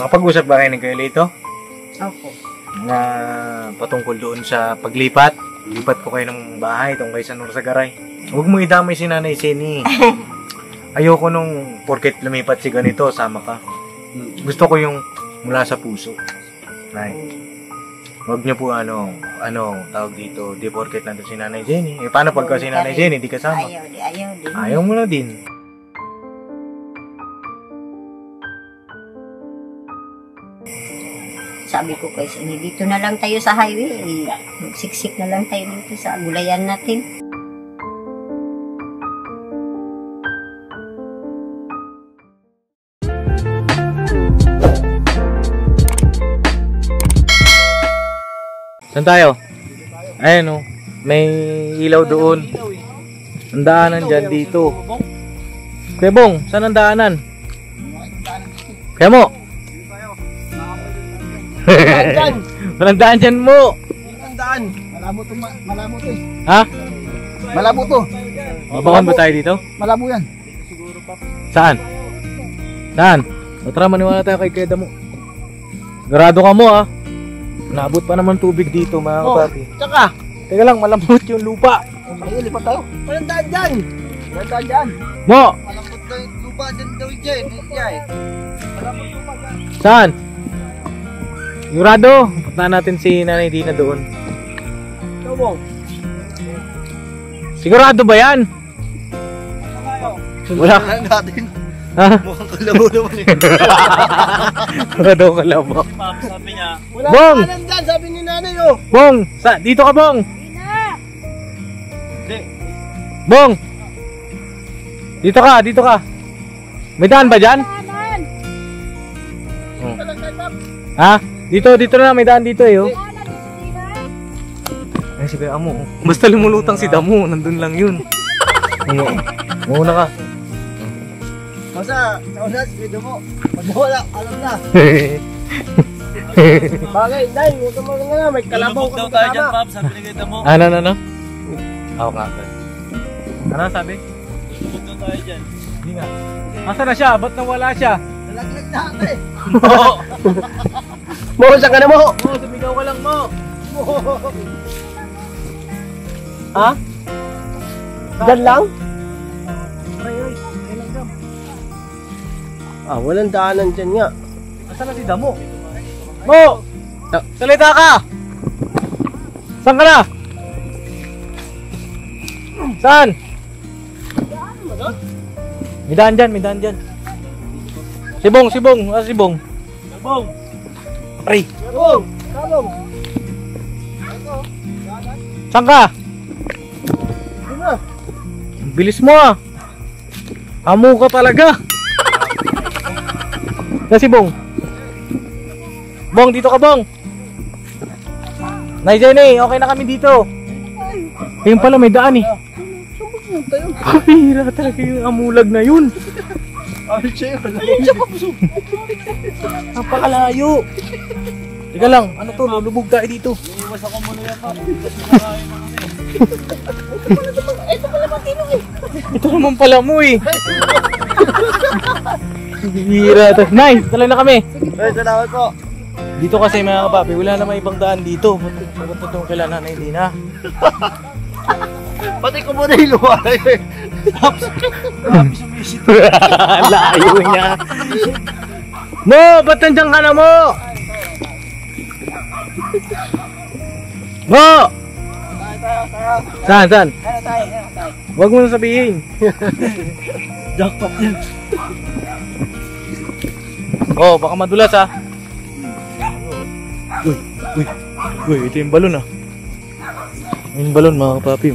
Makapag-usap ba kayo ng kayo Lito? Opo. Na patungkol doon sa paglipat. Lipat po kayo ng bahay tungkol sa Norsagaray. Huwag mo idamay si Nanay Seni. Ayoko nung porket lumipat si ganito, sama ka. Gusto ko yung mula sa puso. Nay. Huwag niyo po tawag dito, di porket nandun si Nanay Jenny. Eh, paano pagka si Nanay Jenny, di kasama? Ayaw din. Ayaw mo na din. Sabi ko kay Sini, dito na lang tayo sa highway. Magsiksik na lang tayo dito sa gulayan natin. Saan tayo? Ayan o. May ilaw doon. Ang daanan dyan dito. Kuya Bong, saan ang daanan? Kaya mo? Walang daan dyan mo. Walang daan. Malabo to eh. Ha? Malabo to. Mabakan ba tayo dito? Malabo yan. Saan? Saan? O tara, maniwala tayo kay Keda mo. Garado ka mo ha. Naabot pa naman tubig dito mga kapapi. Tsaka. Teka lang, malambot yung lupa. Ayun, lipat tayo. Walang daan dyan. Walang daan dyan. Mo! Malambot na yung lupa dyan daw dyan. Malambot lupa dyan. Saan? Sigurado, punta natin si Nanay Dina doon. Ito mo. Sigurado ba yan? Wala. Wala natin. Ha? Mukhang kalabo naman eh. Wala daw kalabo. Sabi niya. Wala Bong! daan dyan, sabi ni nanay oh. Bong! Dito ka, Bong! Hindi. Bong! Dito ka. May daan ba dyan? Oh. Ha? Dito na, may daan dito eh oh. Ay, si Kuya Amo. Basta lumulutang si Damo, nandun lang yun. Muna ka. Masa, sa una, sige mo. Pag nawala, alam na. Bagay, Day, huwag ka mga nga, may kalabaw ka tayo dyan, Pab, sabi ni Kita mo. Ano? Ako nga. Ano sabi? Lulubog daw tayo dyan. Hindi nga. Asa na siya? Ba't nawala siya? nalaglag na ako eh. Mo! Mo, saan ka na mo? Mo, sumigaw ka lang mo! Mo. Ha? Diyan lang? Walang daanan dyan nga. Asa na si Damo? Mo! Salita ka! Saan ka na? Saan? May daan dyan. Sibong! Asa sibong? Bong! Aray! Talong! Talong! Saan ka? Sino? Bilis mo ah! Amo ka talaga! Nasi Bong. Bong, dito ka Bong. Nay Jenny, okay na kami dito. Ayun pala, may daan eh. Hira talaga yung amulag na yun. Ay, siya yun. Napakalayo. Teka lang, ano to, lulubog tayo dito. Iwas ako muna yan, Pab. Ito naman pala mo eh. Hira to. Nice, tala na kami. Ay, salamat po. Dito kasi mga kapapi, wala naman ibang daan dito. Ba't itong kailangan na hindi na? Pati ko muna yung luwa eh. Grabe sumisit. Layo niya. Mo, ba't nandiyan ka na mo? Mo! Saan? Ano tayo? Huwag mo na sabihin. Jackpot yan. Oh, baka madulas ah. Uy, ito yung balon ah. Yung balon mga kapapi.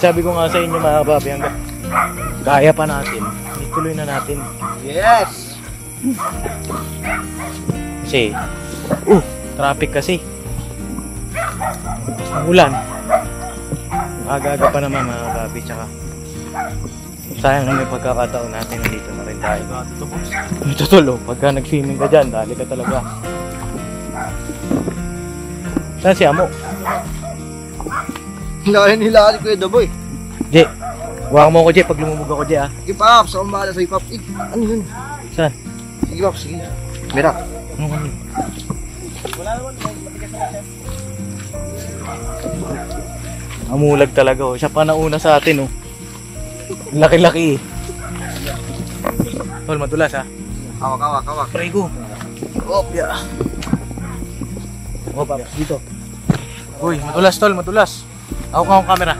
Sabi ko nga sa inyo mga kapapi, hanggang kaya pa natin, ituloy na natin. Yes! Kasi, traffic kasi. Ang ulan. Aga-aga pa naman mga kapapi, tsaka sayang na may pagkakataon natin, nandito na rin tayo. Ito tulo, pagka nag-swimming ka dyan, dali ka talaga. Saan si Amo? Hinakain nila ako ni Kuya Daboy. Je, Huwag mo ko, Jay, pag lumubog ako, Jay, ah. Sige, Paps. Ako bahala sa'yo, Paps. Ano yun? Saan? Sige, Paps. Sige. Merak. Amulag talaga, oh. Siya pa nauna sa atin, oh. Laki-laki, eh. Tol, madulas, ah. Kawak. Pray ko. Oh, yeah. Oh, Paps, dito. Uy, madulas, Tol, madulas. Ako ka ang camera.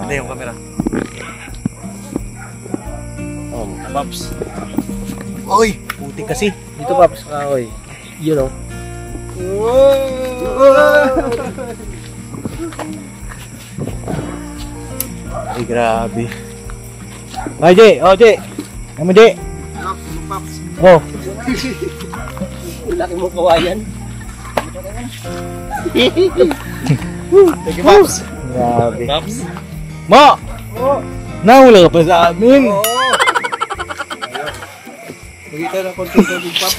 Hindi, yung camera. Oh, Paps. Oy! Putik kasi. Dito, Paps. Oy. Yun, oh. Ay, grabe. Ay, Jay. Oh, Jay. Ano mo, Jay? Paps. Oh. Laki mo kawayan. Sige, Paps. Grabe. Paps. Mo! Nahula ka pa sa amin. Magkita tayo ng konting tubig, Paps.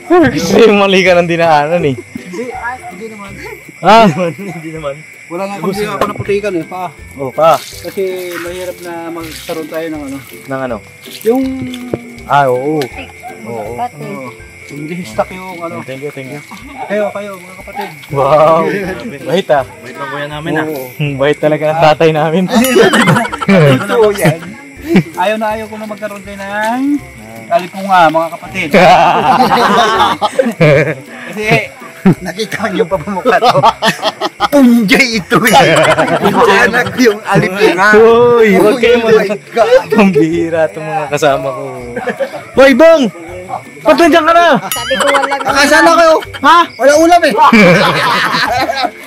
Kasi mali ka ng dinaanan, eh. Hindi naman. Ah? Hindi naman. Wala nga kung ako naputikan eh, pa. Oh, pa. Kasi mahirap na magkaroon tayo ng ano. Nang ano? Yung... Ah, oo. Oo. Pati. Hindi stuck yung ano. Thank you, thank you. Kayo, mga kapatid. Wow. Bait, ah. Wait lang kuya namin, ah. Bait talaga ng tatay namin. Ito yan. Ayaw ko na magkaroon tayo ng kalipunga, mga kapatid. Kasi nakita niyo pa mukha to. Punjay ito eh. Anak yung alipunga. Uy, huwag kayo Oh my God. Pambihira itong mga kasama ko. Hoy, Bong! Ba't nandiyan ka na? Sabi ko walang Akasana kayo? Ha? Wala ulam eh.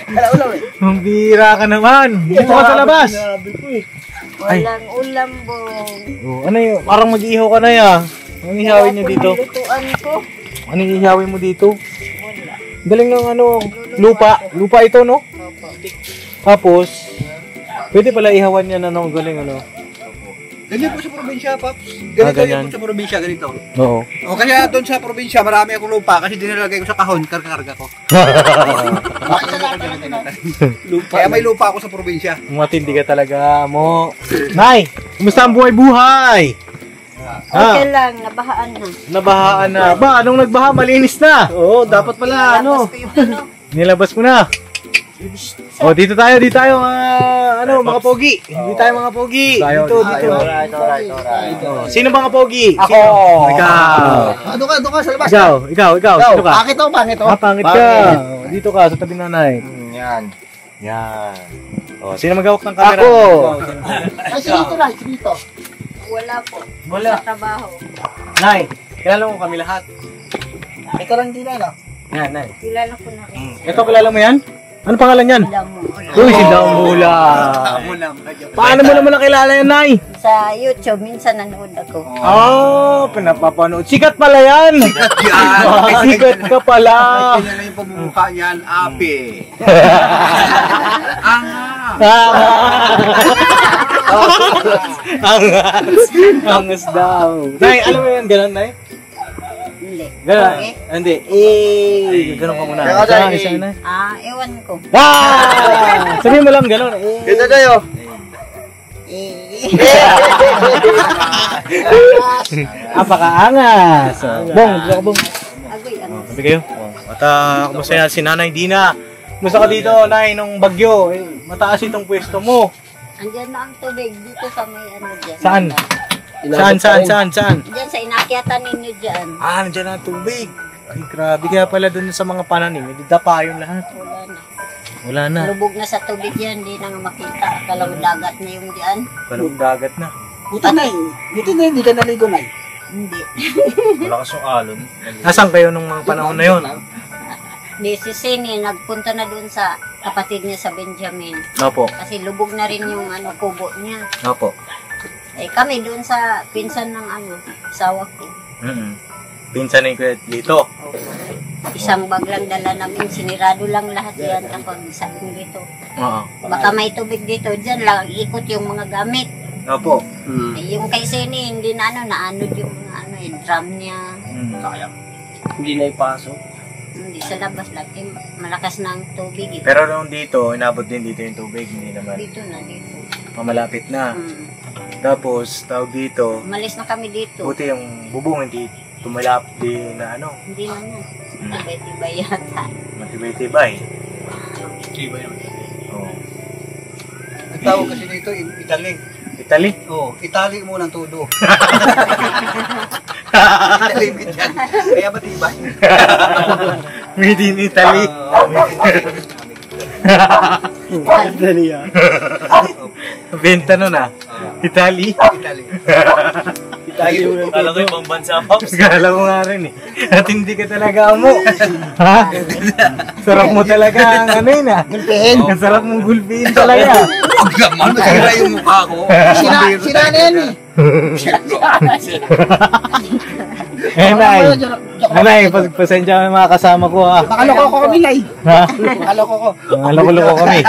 Wala ulam eh. Pambihira ka naman. Dito ka sa labas. walang ulam, Bong. Oh, ano yun? Parang mag-ihaw ka na ya. Anong ihawin niyo dito? Lutuan ko. Anong ihawin mo dito? Wala. Galing ng ano, lupa. Lupa ito, no? Opo. Tapos, pwede pala ihawan yan, ano, galing, ano. Ganyan po sa probinsya, Paps. Ganito ganyan. po sa probinsya, ganito. Oo. O kaya doon sa probinsya, marami akong lupa kasi dinalagay ko sa kahon, karga ko. Kaya may lupa ako sa probinsya. Matindi ka talaga mo. Nay, kumusta ang buhay-buhay? Okay lang, nabahaan na. Nabahaan na. Ba, anong nagbaha? Malinis na. Oo, dapat pala, ano. Tapos ko yung ano. Nilabas mo na. Oh, dito tayo, mga pogi. Dito tayo mga pogi. Dito. Alright. Oh, sino mga pogi? Ako. Sino? Ikaw. Doon ka sa labas. Ikaw. Sino ka? Pangit o. Ah, pangit ka. Oh, dito ka, sa tabi ng nanay. Yan. Yan. Oh, sino magawak ng camera? Ako. Ay, sinito. Wala po. Wala. Sa trabaho. Nay, kilala mo kami lahat. Ito lang din na. Yan, Nay. Kilala ko na rin. Ito, kilala mo yan? Ano pangalan yan? Alam mo. Uy, si Damula. Paano mo naman nakilala yan, Nay? Sa YouTube, minsan nanood ako. Oh, pinapapanood. Sikat pala yan. Yan. Sikat ka pala. Kanya lang yung pamumukha niyan, ape. Angas daw. Nay, alam mo yan, ganun, Nay? Hindi. Ganun. Okay. Hindi. Ganun ka muna. Isa na. Ewan ko. Sabihin mo lang ganun. Ito tayo. Apakaangas. Bong, dito ka, Bong. Agoy, ano? Sabi kayo. At kumusta yan si Nanay Dina? Kumusta ka dito, Nay, nung bagyo? Mataas itong pwesto mo. Andyan na ang tubig dito sa may ano dyan. Saan? Saan? Diyan sa inakyatan ninyo dyan. Nandiyan na ang tubig. Ay, grabe. Kaya pala dun sa mga pananim, dapa yung lahat. Wala na. Wala na. Lubog na sa tubig yan, hindi na nga makita. Kalawang dagat na yung diyan. Kalong dagat na. Buti na hindi ka naligo na. Hindi. Wala kasong alon. Nasaan kayo nung mga panahon na yun? Di si Sini, nagpunta na dun sa kapatid niya sa Benjamin. Opo. Kasi lubog na rin yung ano, kubo niya. Opo. Eh kami dun sa pinsan ng ano, asawa ko. Pinsan na yung dito. Isang bag lang dala namin, sinirado lang lahat yan kapag sabi dito. Oo. Baka may tubig dito, dyan lang ikot yung mga gamit. Opo. Eh, yung kay Sini, hindi na ano, naanod yung mga ano, drum niya. Hindi na ipasok. Hindi, sa labas lang. Eh, malakas na ang tubig eh. Pero nung dito, inabot din dito yung tubig, hindi naman. Dito na, dito. Mamalapit na. Tapos, tawag dito, Umalis na kami dito. buti yung bubong hindi tumalap din na ano, Hindi naman. Tibay-tibay yata. matibay-tibay. Iba yun. Oh. Ang tawag kasi dito, Italy. Italy? Oo, Italy mo ng todo. Italy mo dyan. Kaya ba diba? Made in Italy. Dali ah. Benta nun ah. Italy. Italy. Kala ko ibang bansa, Pops. Kala ko nga rin eh. At hindi ka talaga amo. Ha? Sarap mo talaga ang ano yun ah. Gulpihin. Ang sarap mong gulpihin talaga. Huwag naman, masira yung mukha ko. Sira na yan eh. Eh, Nay. Nay, pasensya mo yung mga kasama ko ah. Makaloko ko kami, Lai. Ha? Makaloko ko. Loko-loko kami.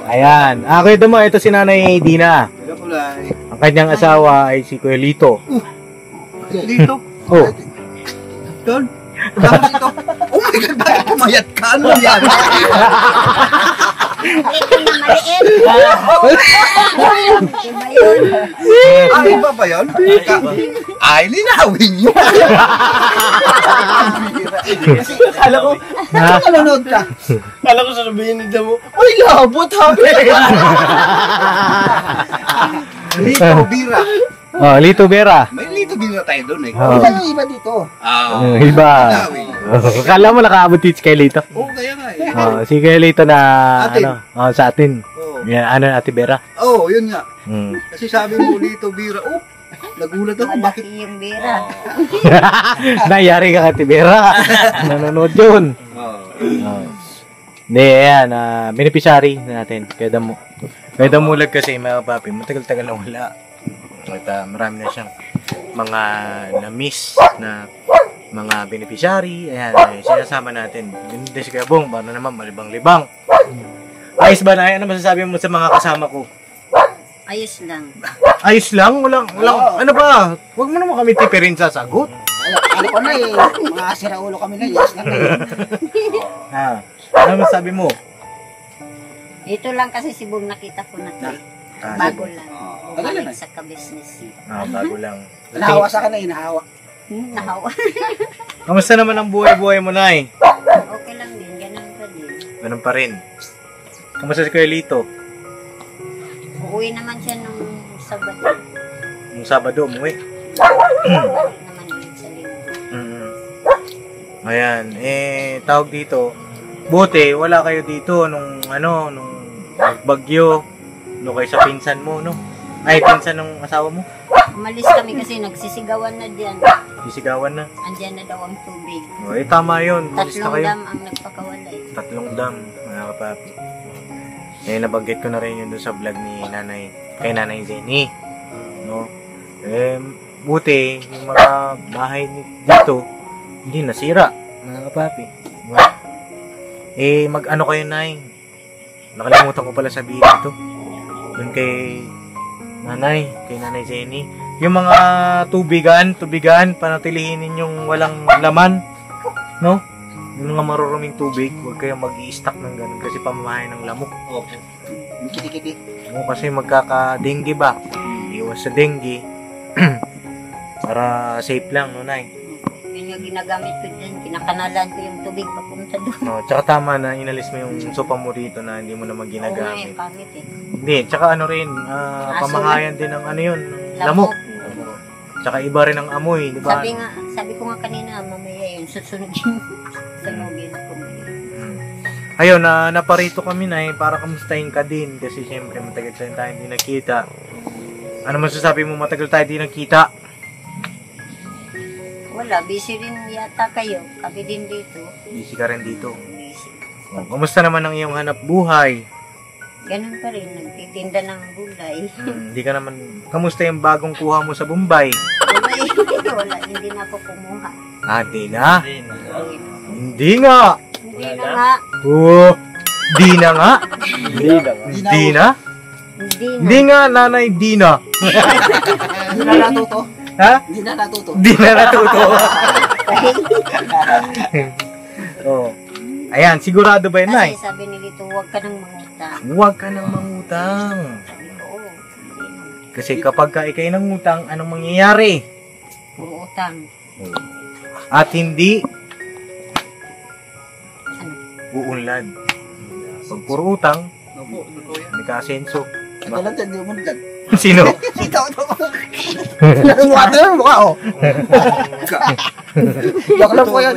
Ayan. Kwento mo, ito si Nanay Dina. Wala ko, Lai. Ang kanyang asawa ay si Kuya Lito. Dito. Oh. Doon. Tapos ito. Oh my God, bakit pumayat ka? Ano yan? Ito na maliit. Iba yun. Ah, iba ba yun? Ay, linawin nyo. Kala ko, Ha? Nanonood ka. kala ko sasabihin ni Damo, uy, labot ha! Lito, bira. Oh, Lito Vera. May lito bira tayo doon eh. Oh. Iba yung iba dito. Iba. Linawin. Kala mo nakaabot dito kay Lito. Oo, kaya nga eh. Si Kuya Lito na Atin. sa atin. Oo. Yan, Ate Vera. Oo, yun nga. Hmm. Kasi sabi mo lito, bira. Oh, nagulat ako. Bakit? Malaki yung bira. Nayari ka Ate Vera. Nanonood yun. Oo. Hindi, ayan. Beneficiary natin. Kaya damulag kasi mga papi. Matagal-tagal na wala. At marami na siyang mga na-miss na mga beneficiary. Ayan, sinasama natin. Yun din si Kuya Bong. Para naman malibang-libang. Ayos ba na? Ano masasabi mo sa mga kasama ko? Ayos lang. Ayos lang? Walang, ano ba? Huwag mo naman kami tipirin sa sagot. Ano ko na eh. Mga siraulo kami na. Yes na eh. Ha? Ano masasabi mo? Ito lang kasi si Bong nakita ko na to. Bago lang. Bumalik sa ka-business. Bago lang. Nahawa sa akin na hinahawa. Nahawa. Kamusta naman ang buhay-buhay mo, Nay? Okay lang din. Ganun pa din. Ganun pa rin. Kamusta si Kuya Lito? Uuwi naman siya nung Sabado. Nung Sabado, umuwi. Naman yun sa linggo. Ayan. Tawag dito. Buti, wala kayo dito nung bagyo. No, kayo sa pinsan mo, no? Ay, pinsan ng asawa mo? Umalis kami kasi nagsisigawan na dyan. Sisigawan na. Andyan na daw ang tubig. Tama yun. Umalis na 3 kayo. dam ang nagpakawalay. 3 dam, mga kapapi. Nabanggit ko na rin yun doon sa vlog ni kay Nanay Jenny. No? Buti, yung mga bahay dito, hindi nasira, mga kapapi. Mag-ano kayo, Nay? Nakalimutan ko pala sabihin ito. Doon kay Nanay Jenny. Yung mga tubigan, panatilihin ninyong walang laman. No? Yung mga maruruming tubig, huwag kayong mag-i-stock ng ganun kasi pamamahay ng lamok. Opo. Kiti-kiti. Kasi magkaka-dengue ba? Iwas sa dengue. Para safe lang, no, Nay? Yun yung ginagamit ko dyan. Kinakanalan ko yung tubig papunta doon. No, tsaka tama na inalis mo yung sopa mo rito na hindi mo naman Oo nga ginagamit. pangit eh. Hindi, tsaka ano rin, pamahayan din ng ano yun, ng lamok. Tsaka iba rin ang amoy, di ba? Sabi ko nga kanina, mamaya yun, susunugin. Sunugin ko ngayon. Ayun, naparito kami na para kamustahin ka din kasi syempre matagal tayo hindi nakita. Ano masasabi mo matagal tayo hindi nakita? Wala, busy rin yata kayo. Kami din dito. Busy ka rin dito. Busy. Kamusta naman ang iyong hanap buhay? Ganun pa rin, nagtitinda ng gulay. Hindi ka naman, kamusta yung bagong kuha mo sa Bombay? Wala, hindi na ako kumuha. Di na? Hindi Hindi nga! na nga. Di na nga? Di na? Hindi nga, Nanay Dina. Hindi na natuto. Ha? Hindi na natuto. Di na natuto. Oh. Ayan, sigurado ba yun, Nay? Kasi sabi ni Lito, huwag ka nang mangutang. Huwag ka nang mangutang. Sabi ko, oo. Hindi naman. Kasi kapag ka ikay nangutang, anong mangyayari? Puro utang. At hindi Ano? uunlad. Pag puro utang, Opo, totoo yan. may kasenso. Ito lang, hindi mo nagdag. Sino? Ito. Mukha na lang, mukha, oh. Joke lang po yun.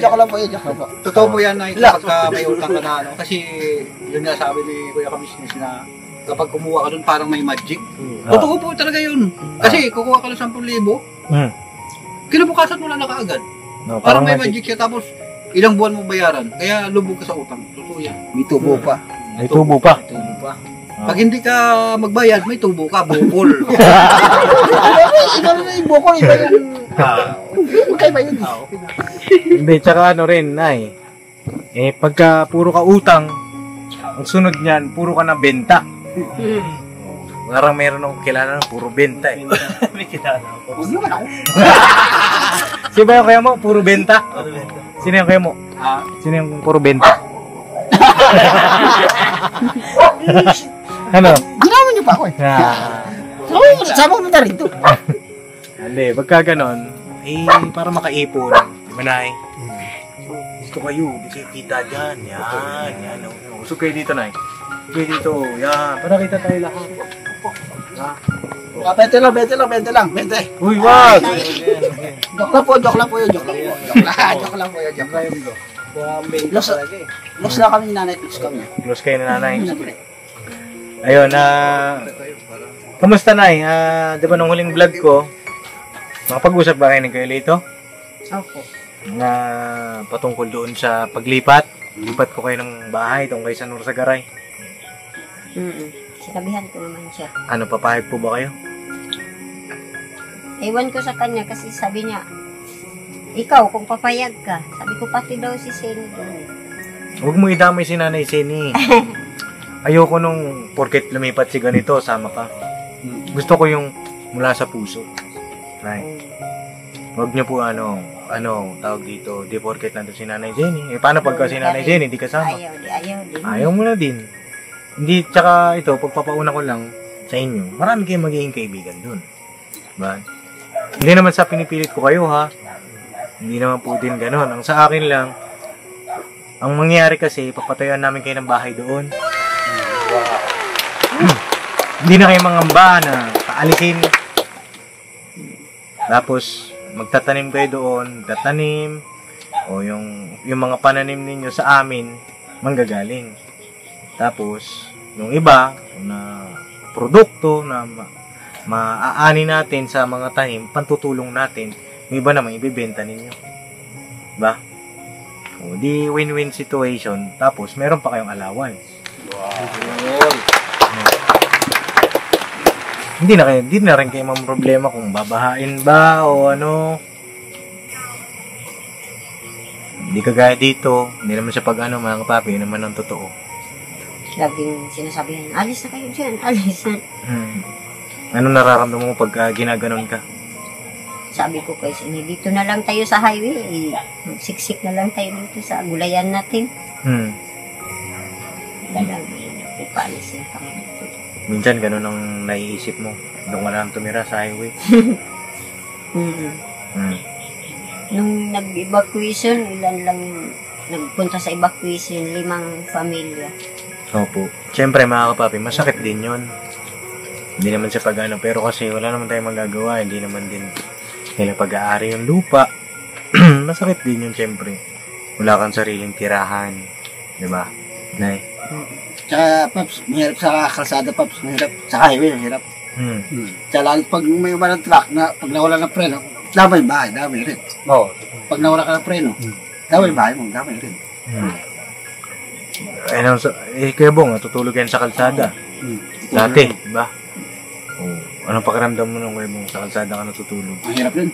Totoo po yan na kapag may utang ka na ano. Kasi yun nga sabi ni Kuya Kamisnis na kapag kumuha ka dun parang may magic. Totoo po talaga yun. Kasi kukuha ka ng 10,000, Hmm. kinabukasan mo lang na kaagad. No, Parang may magic siya tapos ilang buwan mo bayaran. Kaya lubog ka sa utang. Totoo yan. May tubo pa. May tubo pa. May tubo pa. Pag hindi ka magbayad, may tubo ka, bukol. Iba na yung bukol, iba yung... Magkaiba yun. Hindi, tsaka ano rin, Nay. Eh, pagka puro ka utang, ang sunod niyan, puro ka na benta. Parang meron akong kilala na puro benta eh. May kilala ako. Huwag naman ako. Sino ba yung kaya mo? Puro benta? Ano benta? Sino yung kaya mo? Ah, Sino yung puro benta? Ano? Ginawa niyo pa ako eh. Ah, Sama mo na rin to. hindi, pagka ganon, eh, para makaipon, manay. Gusto kayo, di kayo kita dyan. Yan. Usog kayo dito, Nay. Kayo dito, yan. Para kita tayo lahat. Ha? 20 lang. Uy, wag! Joke lang po yun. Lost na kami ni nanay, lost kami. Close kayo na, Nanay. Ayun, kamusta, Nay? Di ba nung huling vlog ko, nakapag-usap ba kayo ni Kuya Lito? Opo. Na patungkol doon sa paglipat. Lipat ko kayo ng bahay tungkol sa Norsagaray. Sinabihan ko naman siya. Ano, papayag po ba kayo? Ewan ko sa kanya kasi sabi niya, ikaw kung papayag ka. Sabi ko pati daw si Seni doon eh. Huwag mo idamay si Nanay Seni. Ayoko nung porket lumipat si ganito, sama ka. Gusto ko yung mula sa puso. Right. Huwag niyo po tawag dito, di porket nandun si Nanay Jenny. Eh, paano pagka si Nanay Jenny, di kasama? Ayaw din. Ayaw mo na din. Hindi, tsaka ito, pagpapauna ko lang sa inyo, marami kayong magiging kaibigan dun. Diba? Hindi naman sa pinipilit ko kayo, ha? Hindi naman po din ganon. Ang sa akin lang, ang mangyayari kasi, papatayuan namin kayo ng bahay doon. Hindi na kayo mangamba na paalisin. Tapos, magtatanim kayo doon, tatanim, o yung mga pananim ninyo sa amin, manggagaling. Tapos, yung iba na produkto na maaani natin sa mga tanim, pantutulong natin, yung iba naman ibibenta ninyo. Ba? O, di win-win situation. Tapos, meron pa kayong allowance. Hindi na rin kayo problema kung babahain ba o ano. Hindi kagaya dito. Hindi naman siya mga kapapi, yun naman ang totoo. Laging sinasabihan, alis na kayo dyan, alis na. Ano nararamdaman mo pag ginaganon ka? Sabi ko kay Seni, dito na lang tayo sa highway. Siksik na lang tayo dito sa gulayan natin. Dalang, ipaalisin kami. Minsan ganun ang naiisip mo. Doon ka lang tumira sa highway. Nung nag-evacuation, ilan lang yung nagpunta sa evacuation, 5 pamilya. Opo. Siyempre mga kapapi, masakit din yun. Hindi naman sa pero kasi wala naman tayong magagawa. Hindi naman din nila pag-aari yung lupa. Masakit din yun siyempre. Wala kang sariling tirahan. Diba? Nay? Tsaka, Paps, mahirap sa kalsada, Paps. Mahirap sa highway, mahirap. Tsaka lalo pag may umalang truck na pag nawala ng preno, damay bahay, damay rin. Oo. Pag nawala ka ng preno, damay bahay mo, damay rin. Kaya Bong, natutulog yan sa kalsada. Dati, diba? Oh, anong pakiramdam mo nung Kuya Bong sa kalsada ka natutulog? Mahirap rin.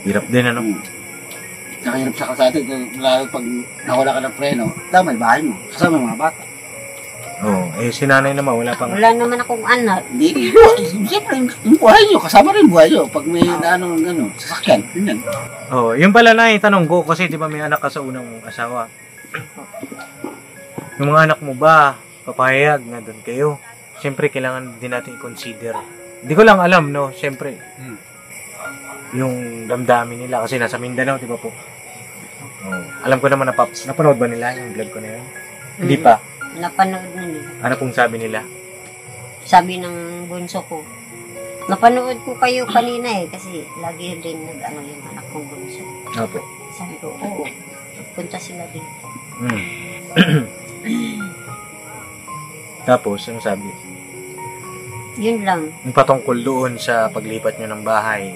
Hirap din, ano? Tsaka hirap sa kalsada, lalo pag nawala ka ng preno, damay bahay mo, kasama mga bata. Oo. Eh, si nanay naman, wala pang... Wala naman akong anak. Hindi. Siyempre, yung buhay nyo. Kasama rin buhay nyo. Pag may sasakyan. Ganyan. Oh, yung pala na tanong ko, kasi di ba may anak ka sa unang asawa? Yung mga anak mo ba, papayag na doon kayo? Siyempre, kailangan din natin i-consider. Hindi ko lang alam, no? Siyempre, yung damdamin nila, kasi nasa Mindanao, di ba po? Oh, alam ko naman na Paps, napanood ba nila yung vlog ko na yun? Hindi pa. Napanood na nila. Ano pong sabi nila? Sabi ng bunso ko, napanood ko kayo kanina kasi lagi din nag-ano yung anak kong bunso. Opo. Sabi ko, oo, punta sila dito. Tapos, ano sabi? Yun lang. Yung patungkol doon sa paglipat nyo ng bahay.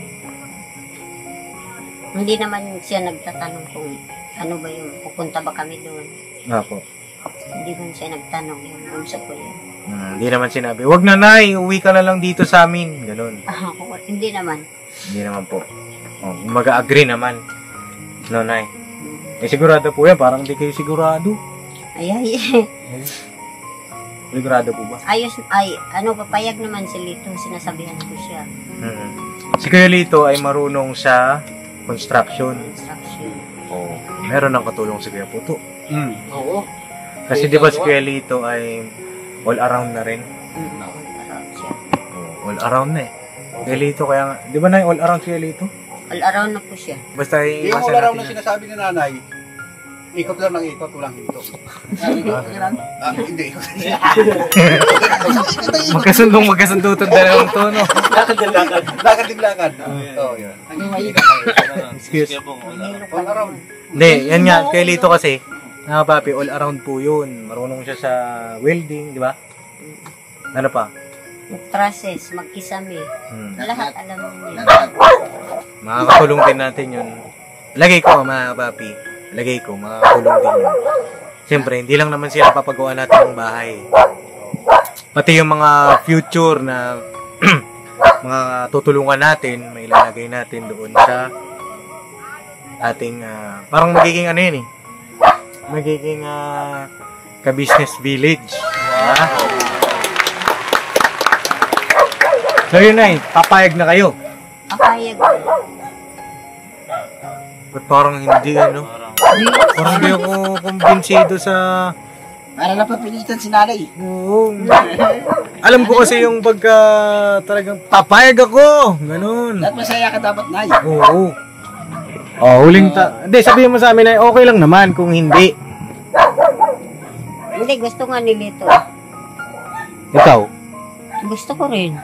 Hindi naman siya nagtatanong kung ano ba yung pupunta ba kami doon. Opo. Hindi man siya nagtanong yung bunso ko yan. Hindi naman sinabi, wag na nay, uwi ka na lang dito sa amin. Ganun. Hindi naman. Hindi naman po. Oh, mag-agree naman. No, nay. Eh, sigurado po yan. Parang di kayo sigurado. Ay. Sigurado po ba? Ayos, papayag naman si Lito. Sinasabihan ko siya. Si Kuya Lito ay marunong sa construction. Oh, meron ng katulong si Kuya Puto. Oo. Kasi di ba si Kuya Lito ay all around na rin? All around na eh. Kuya Lito kaya nga, di ba na all around si Kuya Lito? All around na po siya. Basta Yung all around na sinasabi ni nanay, ikot lang ng ikot, walang hito. Hindi, ikot. Magkasundutong dalawang tono. Lakad din lakad. Oo, yun. Excuse. All around. Hindi, yan nga, Kuya Lito kasi, papi, all around po yun. Marunong siya sa welding, di ba? Ano pa? Mag-process, magkisame. Lahat alam niya. Makakatulong din natin yun. Lagay ko, mga papi. Lagay ko, makakatulong din yun. Siyempre, hindi lang naman sila papagawa natin ng bahay. Pati yung mga future na mga tutulungan natin, may ilalagay natin doon sa ating, parang magiging ano yun eh. Magiging ka-business village. Wow. So yun na papayag na kayo. Papayag. Ba't parang hindi ano? Parang hindi ako kumbinsido sa... Para napapilitan si nanay. Oo. Alam ko kasi yung pagka talagang papayag ako. Ganun. At masaya ka dapat, nay. Oo. Hindi, sabihin mo sa amin na okay lang naman kung hindi. Hindi, gusto nga ni Lito. Ikaw? Gusto ko rin.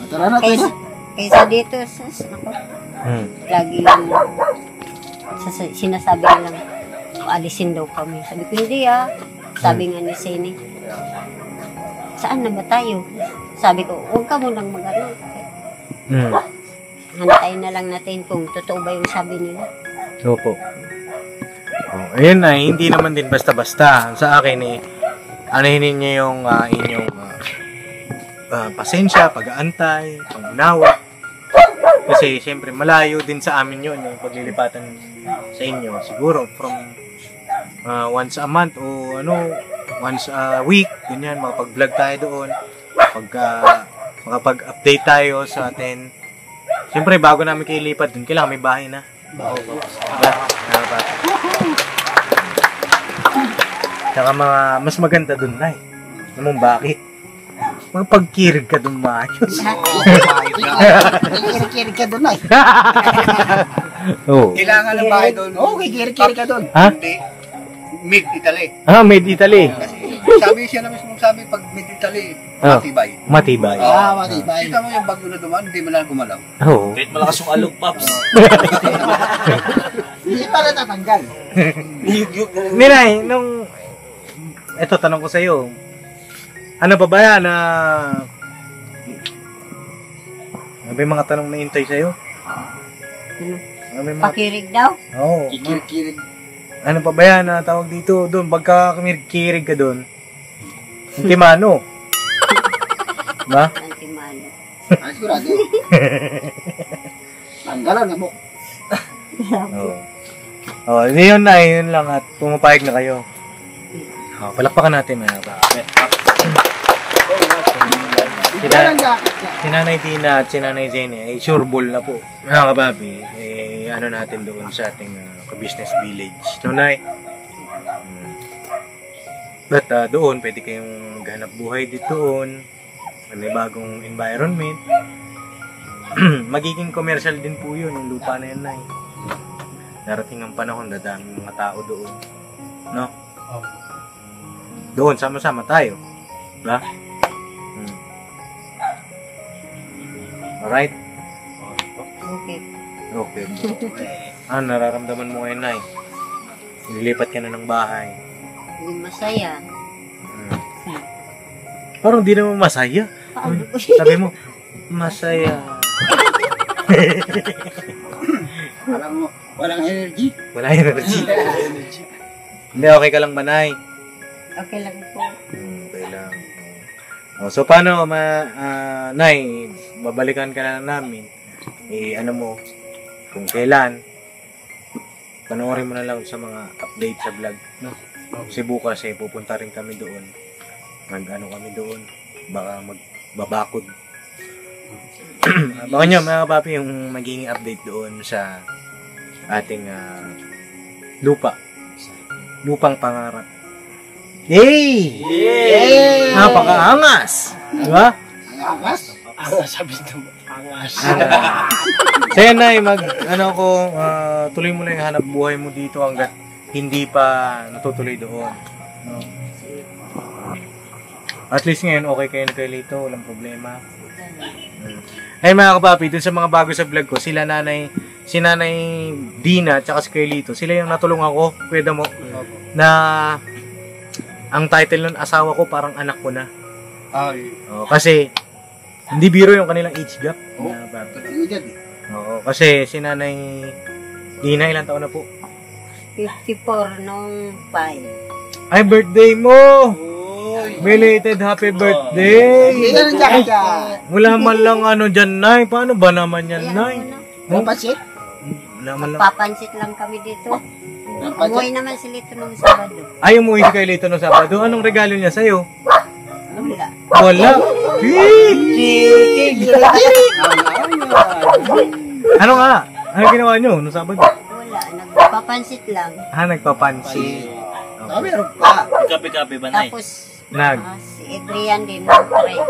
Tara na, Kaysa dito, lagi lang sinasabi lang, alisin daw kami. Sabi ko, hindi Sabi nga ni Seni, saan na ba tayo? Sabi ko, huwag ka munang mag-ano. Hantayin na lang natin kung totoo ba yung sabi nila. Opo. Ayun na, hindi naman din basta-basta. Sa akin anahin ninyo yung inyong pasensya, pag-aantay, pag-unawa. Kasi siyempre malayo din sa amin yun yung paglilipatan sa inyo. Siguro from once a month o once a week, ganyan, makapag-vlog tayo doon. Makapag-update tayo sa atin. Siyempre bago namin kayo lipat doon, kailangan may bahay na. Saka mas maganda doon na Naman bakit? Magpagkirig ka doon maayos. Kikirig ka doon, nay. Oo. Kailangan ng bahay doon. Oo, kikirig ka doon. Ha? Hindi. Mid-Italy. Made Italy. Sabi siya na mismo sabi, pag mid-Italy, matibay. Matibay. Matibay. Kita mo yung bagyo na dumaan, hindi mo lang gumalaw. Oo. Kahit malakas yung alog, Paps. Hindi pa natatanggal. Ninay, eto, tanong ko sa'yo. Ano pa ba yan na... Ano ba yung mga tanong na hintay sa'yo? Ano ba yung mga... Pakirig daw? Oo. Kikirig. Ano pa ba yan na tawag dito? Doon, pagka kirig ka doon. Timano. Ba? Antimano. Sigurado. Tanggalan na mo. Yun lang at pumapayag na kayo. Palakpakan natin mga kapatid. Si Nanay Tina at si Nanay Jenny ay sure ball na po. Mga kababi, ano natin doon sa ating business village. No, Nay? But doon, pwede kayong maghanap buhay dito doon. May bagong environment. Magiging commercial din po yun, yung lupa na yan, Nay. Darating ang panahon, dadaming mga tao doon. No? Doon, sama-sama tayo. Diba? Alright? Okay. Okay. Nararamdaman mo ngayon, Nay? Nililipat ka na ng bahay. Hindi masaya. Parang di naman masaya. Paano? Sabi mo, masaya. Walang energy. Wala energy. Hindi, okay ka lang ba, Nay? Okay lang po. Okay lang. So, paano, Nay, babalikan ka na namin. Ano mo, kung kailan, panoorin mo na lang sa mga update sa vlog. No? Kasi bukas, pupunta rin kami doon. Mag-ano kami doon. Baka magbabakod. Baka nyo, mga kapapi, yung magiging update doon sa ating lupang pangarap. Yay! Yay! Napakaangas! Diba? Angas? Sabi ito, angas. So yan, Nay, tuloy mo lang yung hanap buhay mo dito hanggat hindi pa natutuloy doon. No? At least ngayon, okay kayo na kayo dito, walang problema. Ay mga kapapi, dun sa mga bago sa vlog ko, si Nanay Dina at si Carlito, sila yung natulungan ko, Kuya Damo, na ang title nun, asawa ko, parang anak ko na. Kasi, hindi biro yung kanilang age gap. Kasi si Nanay Dina, ilang taon na po? 54 nung 5. Ay, birthday mo! Belated happy birthday! Wala man lang dyan, Nay. Paano ba naman yan, Nay? Papansit? Wala man lang. Papansit lang kami dito. Umuwi naman si Lito nung Sabado. Ay, umuwi si Lito nung Sabado. Anong regalo niya sa'yo? Wala. Wala. Ano nga? Ano ginawa niyo nung Sabado? Wala. Nagpapansit lang. Nagpapansit. Meron pa. Kape-kape ba, Nay? Tapos, Si Adrian din. Nag-try.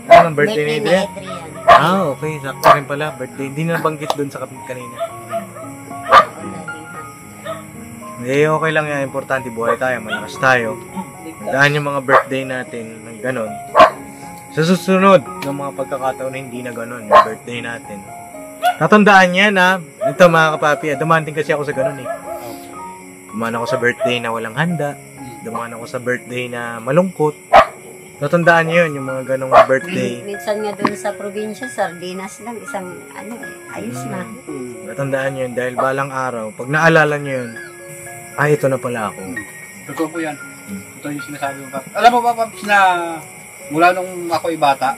Anong birthday ni Birthday Adrian? ni Adrian. Okay. Sakto rin pala. Birthday. Hindi na banggit doon sa kapit kanina. Okay lang yan. Importante, buhay tayo. Malakas tayo. Daan yung mga birthday natin ng ganon. Sa susunod ng mga pagkakataon na hindi na ganon yung birthday natin. Tatandaan yan, ha? Ito mga kapapi, dumanting kasi ako sa ganon eh. Dumaan ako sa birthday na walang handa. Dumaan ako sa birthday na malungkot. Tatandaan niyo yun, yung mga ganong birthday. Minsan nga doon sa probinsya, sardinas lang. Isang, ayos na. Tatandaan niyo yun, dahil balang araw, pag naalala niyo yun, ito na pala ako. Totoo po yan. Ito yung sinasabi ko. Alam mo ba, Paps, na mula nung ako'y bata,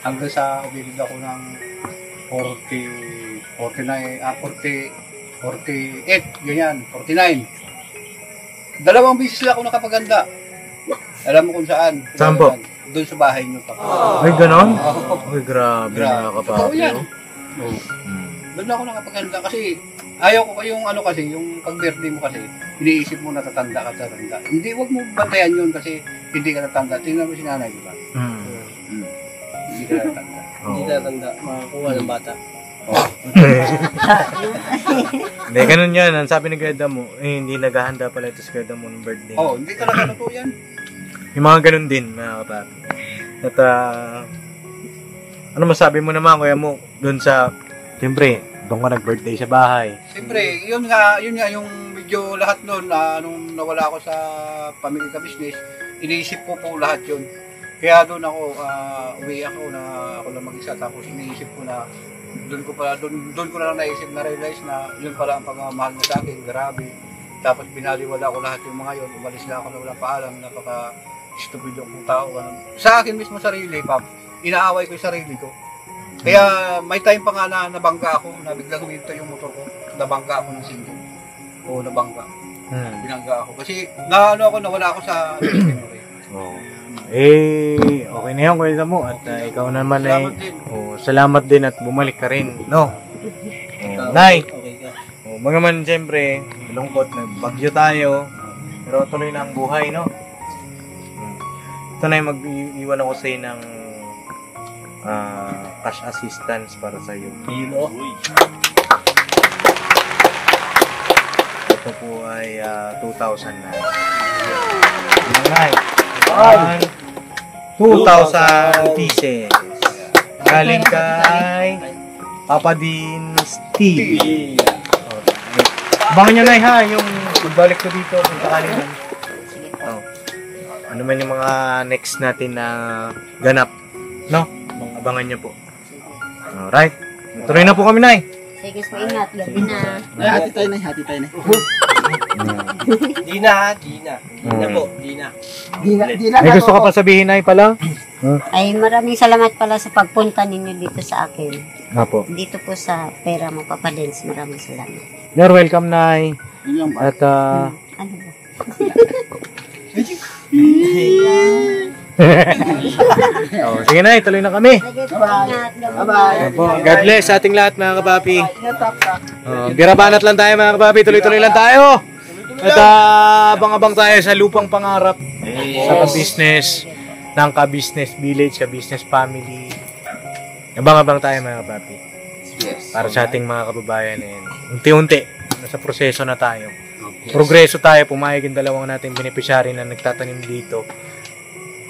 hanggang sa ubilid ako ng 48, ganyan, 49. Dalawang bisis lang ako nakapaganda. Alam mo kung saan? Saan po? Doon sa bahay niyo. Ay, ganon? Ay, grabe mga Totoo kapapi. yan. Doon ako nakapaganda kasi ayaw ko yung yung pag-birthday mo kasi, iniisip mo natatanda ka. Hindi, wag mo bantayan yun kasi hindi ka natanda. Tingnan mo si nanay, di ba? Hindi ka natanda. Hindi tatanda. Makakuha ng bata. Hindi, ganun yan. Ang sabi ni Kuya mo, hindi naghahanda pala ito si Kuya mo ng birthday. Hindi talaga totoo yan. Yung mga ganun din, mga kapapi. At, ano masabi mo naman, Kuya mo, dun sa, siyempre, doon ka nag-birthday sa bahay. Siyempre, yun nga yung medyo lahat noon, nung nawala ako sa family ka business, iniisip ko po lahat yun. Kaya doon ako, uwi ako na ako lang mag-isa, tapos iniisip ko na, doon ko na lang naisip na realize na yun pala ang pagmamahal na sa akin, grabe. Tapos binaliwala ko lahat yung mga yun, umalis na ako na walang paalam, napaka-stupid yung tao. Sa akin mismo sarili, Pap, inaaway ko yung sarili ko. Kaya may time pa nga na nabangga ako, na biglang huminto yung motor ko, nabangga ako ng singko. O nabangga. Binangga ako. Kasi nawala ako sa memory. Okay na yun, Kuya Samu. At ikaw naman ay, salamat din at bumalik ka rin, no? Nay, Okay ka. mga man, siyempre, malungkot, nagbagyo tayo, pero tuloy na ang buhay, no? Ito na yung mag-iwan ako sa'yo ng cash assistance para sa'yo. Hilo. Ito po ay 2,000 na. Nay, 2,000 pieces. Galing kay Papa Dean Steve. Abangan nyo na ha, yung pagbalik ko dito kung sakali man. Ano man yung mga next natin na ganap, no? Abangan nyo po. Alright. Tuloy na po kami, Nay. Sige, ingat. Gabi na. Hati tayo na. Di na. Di na po. Di na. Di na. May gusto ka pa sabihin, Nay, pala? Ay, maraming salamat pala sa pagpunta ninyo dito sa akin. Apo. Dito po sa pera mo, Papa Dens. Maraming salamat. You're welcome, Nay. At, Ano ba? sige, Nay, tuloy na kami. Sige, ingat. Bye-bye. Opo, God bless sa ating lahat, mga kapapi. Birabanat lang tayo, mga kapapi. Tuloy-tuloy lang tayo. At abang-abang tayo sa lupang pangarap. Sa ka-business, ng ka-business village, ka-business family. Abang-abang tayo, mga kapapi. Para sa ating mga kababayan. Unti-unti, nasa proseso na tayo. Progreso tayo, pumayag yung dalawang natin beneficiary na nagtatanim dito.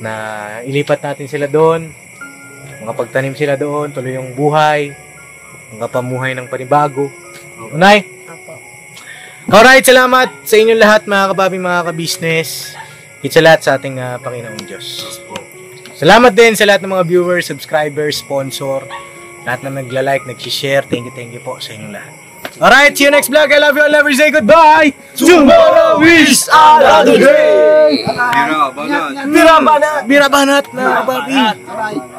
Na ilipat natin sila doon. Makapagtanim sila doon, tuloy yung buhay. Makapamuhay ng panibago. Unay? Opo. Alright, salamat sa inyong lahat, mga kababi, mga ka-business. Hit sa lahat sa ating Panginoong Diyos. Salamat din sa lahat ng mga viewers, subscribers, sponsor, lahat na nagla-like, nag-share. Thank you po sa inyong lahat. Alright, see you next vlog. I love you all. Never say goodbye. Tomorrow is another day. Birabanat na kababi.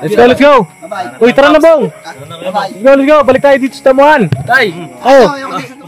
Let's go. Uy, tara na, Bong. Let's go. Balik tayo dito sa Tamuhan. Tay! Oh. Okay.